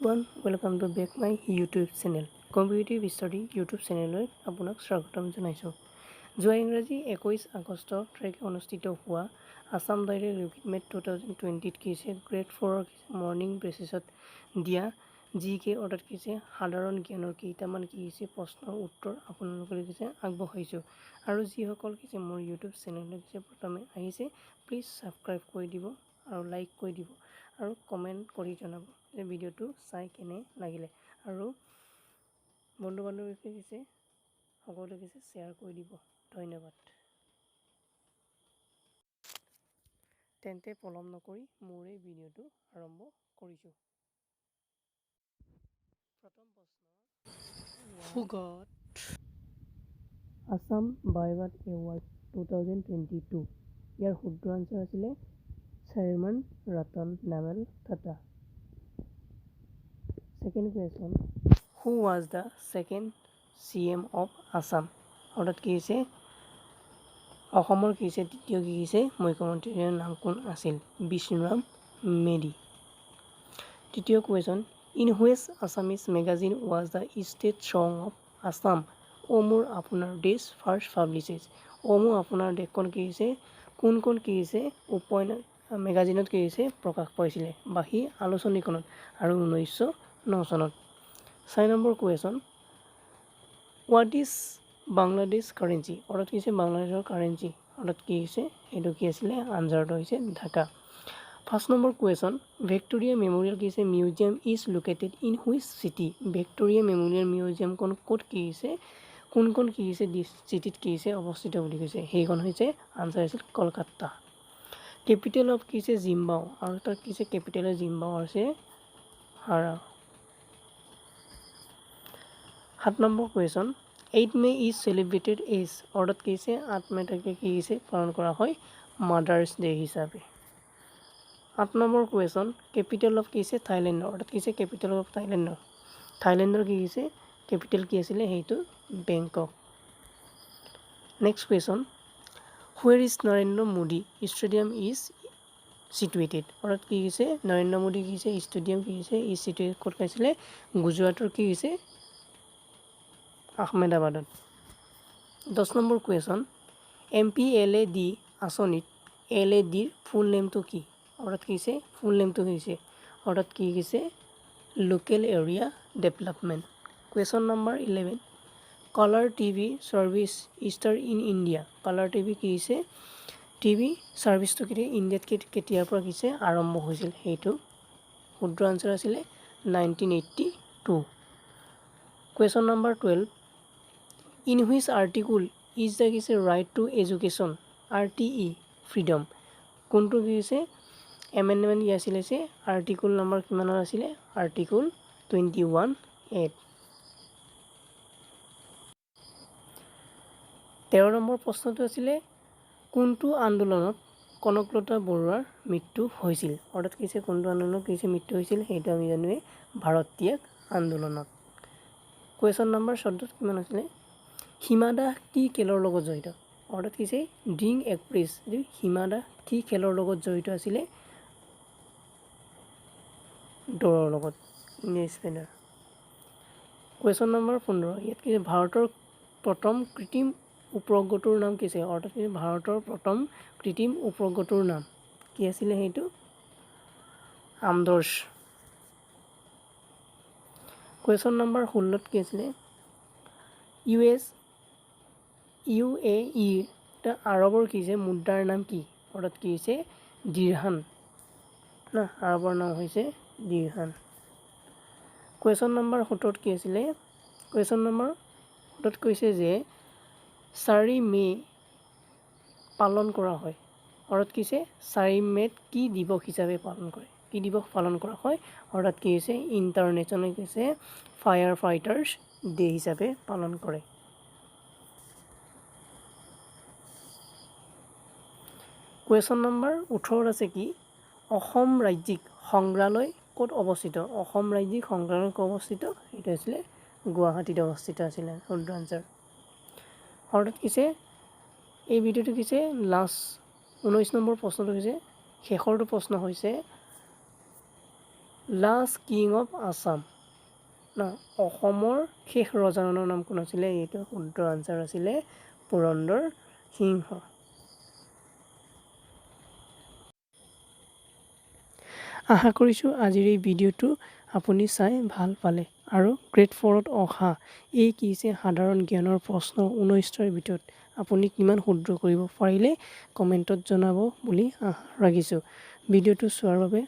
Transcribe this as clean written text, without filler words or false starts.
Welcome to back my YouTube channel. Competitive Study YouTube চেনেললৈ আপোনাক স্বাগতম জনাইছোঁ। যোৱা ইংৰাজী 21 আগষ্ট তাৰিখে অনুষ্ঠিত হোৱা আসাম ডাইৰেক্ট ৰিক্ৰুটমেণ্ট 2020 কিছে গ্ৰেড 4 মৰ্ণিং বেচিছত দিয়া জিকে অৰ্থাৎ কিছে সাধাৰণ জ্ঞানৰ কেইটামান কিছে প্ৰশ্নৰ উত্তৰ আপোনালোকলৈ কিছে আগবঢ়াইছোঁ আৰু যিসকল কিছে মোৰ YouTube চেনেললৈ কিছে প্ৰথমে আহিছে প্লিজ সাবস্ক্ৰাইব কৰি দিব আৰু লাইক কৰি দিব আৰু কমেণ্ট কৰি জনাব যে ভিডিঅ'টো চাই কেনে লাগিলে আৰু বন্ধু বান্ধৱীকে কিছে সকলোকে কিছে শ্বেয়াৰ কৰি দিব ধন্যবাদ। তেন্তে পলম নকৰি মোৰ এই ভিডিঅ'টো আৰম্ভ কৰিছোঁ। প্ৰথম প্ৰশ্ন, Who got Assam Direct Award 2022? ইয়াৰ শুদ্ধ আনসাৰ আছিলে চেয়াৰমেন ৰতন নামেল Tata. Second question, Who was the second CM of Assam? অৰ্থাৎ কি হৈছে অসমৰ কি হৈছে দ্বিতীয় কি হৈছে মুখ্যমন্ত্ৰীৰ নাম কোন আছিল? বিষ্ণুৰাম মেধি। তৃতীয় question, in which Assamese magazine was the state song of Assam O Mor Apunar দেশ ফাৰ্ষ্ট পাব্লিছেছ? অ মোৰ আপোনাৰ দেশখন কি হৈছে কোন কি হৈছে মেগাজিনত কি হৈছে প্ৰকাশ পাইছিলে? বাঁহী আলোচনীখনত আৰু 1909 চনত। 4 number question, what is Bangladesh currency? অৰ্থাৎ কি হৈছে বাংলাদেশৰ কাৰেঞ্চি অৰ্থাৎ কি হৈছে এইটো কি আছিলে আনচাৰটো হৈছে ঢাকা। 5 নম্বৰ কুৱেশ্যন, ভিক্টোৰিয়া মেমৰিয়েল কি হৈছে museum is located in which city? Victoria Memorial মিউজিয়ামখন ক'ত কি হৈছে কোন কি হৈছে চিটিত কি হৈছে অৱস্থিত বুলি কৈছে? সেইখন হৈছে আনচাৰ আছিল কলকাতা। কেপিটেল অফ কি হৈছে জিম্বাও আৰু তাৰ কি হৈছে কেপিটেল অফ জিম্বাও আছে হাৰা। 7 number question, 8 May is celebrated as? অৰ্থাৎ কি হৈছে 8 মে তাৰিখে কি হৈছে পালন কৰা হয় মাদাৰ্ছ ডে হিচাপে। 8 নম্বৰ কুৱেশ্যন, কেপিটেল অফ কি হৈছে থাইলেণ্ডৰ? অৰ্থাৎ কি হৈছে কেপিটেল অফ থাইলেণ্ডৰ কি হৈছে কেপিটেল কি আছিলে সেইটো Bangkok. Next question, where is Narendra Modi stadium is situated? অৰ্থাৎ কি হৈছে নৰেন্দ্ৰ মোদী কি হৈছে ষ্টেডিয়াম কি হৈছে ইজ চিটুৱেটেড ক'ত পাইছিলে? গুজৰাটৰ কি হৈছে আহমেদাবাদত। 10 নম্বৰ কুৱেশ্যন, MPLAD আঁচনিত LADৰ ফুল নেমটো কি? অৰ্থাৎ কি হৈছে ফুল নেমটো হৈছে অৰ্থাৎ কি হৈছে local area development. Question number 11, colour TV service star in India? Colour TV কি হৈছে টিভি ছাৰ্ভিচটো ইণ্ডিয়াত কেতিয়াৰ পৰা কিছে আৰম্ভ হৈছিল? সেইটো শুদ্ধ আনচাৰ আছিলে 1982। Question number 12, in which article is the কিছে right to education RTE freedom? কোনটো কি হৈছে এমেণ্ডমেণ্ট কি আছিলে আৰ্টিকুল নম্বৰ কিমানৰ আছিলে? Article 21A। 13 নম্বৰ প্ৰশ্নটো আছিলে কোনটো আন্দোলনত কনকলতা বৰুৱাৰ মৃত্যু হৈছিল? অৰ্থাৎ কি হৈছে কোনটো আন্দোলনত কি হৈছে মৃত্যু হৈছিল? সেইটো আমি জানোৱেই ভাৰত ত্যাগ আন্দোলনত। কুৱেশ্যন নম্বৰ 14 কিমান আছিলে? হিমা দাস কি খেলৰ লগত জড়িত? অৰ্থাৎ কি হৈছে ড্ৰিং এক্ট্ৰেছ হিমা দাস কি খেলৰ লগত জড়িত আছিলে? দৌৰৰ লগত স্পেইনাৰ। কুৱেশ্যন নম্বৰ 15, ইয়াত কি ভাৰতৰ প্ৰথম কৃত্ৰিম উপগ্ৰহটোৰ নাম কি আছে? অৰ্থাৎ ভাৰতৰ প্ৰথম কৃত্ৰিম উপগ্ৰহটোৰ নাম কি আছিলে? সেইটো আমদৰ্শ। কুৱেশ্যন নম্বৰ 16 কি আছিলে? UAE আৰবৰ কি হৈছে মুদ্ৰাৰ নাম কি? অৰ্থাৎ কি হৈছে দিৰহাম না আৰবৰ নাম হৈছে দিৰহাম। কুৱেশ্যন নম্বৰ 17 কি আছিলে? কুৱেশ্যন নম্বৰ 17 কৈছে যে 4 মে পালন কৰা হয় অৰ্থাৎ কি হৈছে 4 মে'ত কি দিৱস হিচাপে পালন কৰে? কি দিৱস পালন কৰা হয়? অৰ্থাৎ কি হৈছে ইণ্টাৰনেশ্যনেল কি হৈছে ফায়াৰ ফাইটাৰ্ছ ডে হিচাপে পালন কৰে। কুৱেশ্যন নম্বৰ 18 আছে কি অসম ৰাজ্যিক সংগ্ৰহালয় ক'ত অৱস্থিত? অসম ৰাজ্যিক সংগ্ৰহালয় ক'ত অৱস্থিত? সেইটো আছিলে গুৱাহাটীত অৱস্থিত আছিলে শুদ্ধ আনচাৰ। অৰ্থাৎ কিছে এই ভিডিঅ'টো কিছে লাষ্ট 19 নম্বৰ প্ৰশ্নটো হৈছে শেষৰটো প্ৰশ্ন হৈছে লাষ্ট কিং অফ আছাম ন অসমৰ শেষ ৰজাজনৰ নাম কোন আছিলে এইটো শুদ্ধ আনচাৰ আছিলে পুৰন্দৰ সিংহ আশা কৰিছোঁ আজিৰ এই ভিডিঅ'টো আপুনি চাই ভাল পালে আৰু গ্ৰেড 4ত অহা এই কি হৈছে সাধাৰণ জ্ঞানৰ প্ৰশ্ন 19টাৰ ভিতৰত আপুনি কিমান শুদ্ধ কৰিব পাৰিলে কমেণ্টত জনাব বুলি আশা ৰাখিছোঁ ভিডিঅ'টো চোৱাৰ বাবে